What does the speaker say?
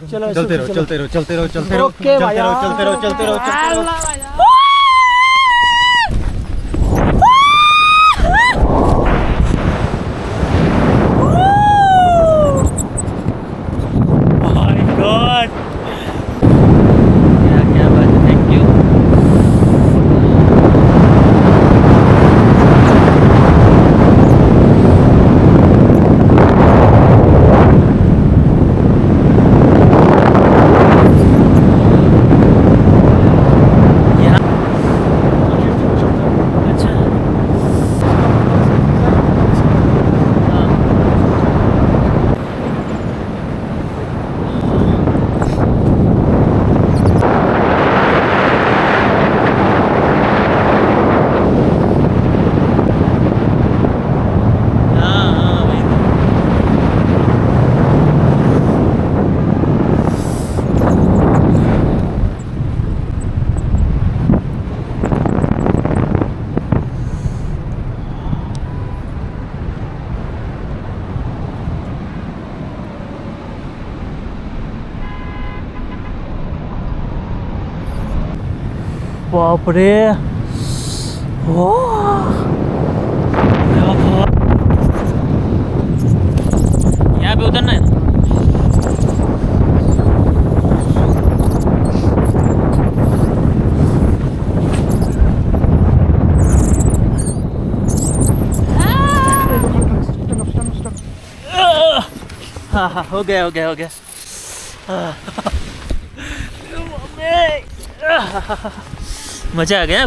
चलो चलते रहो चलते रहो चलते रहो चलते रहो ओके भाई चलते रहो चलते रहो चलते रहो माय गॉड क्या क्या बात है थैंक यू बाप रे यहाँ पे उतरना है हाँ हाँ हो गया हो गया हो गया मजा आ गया।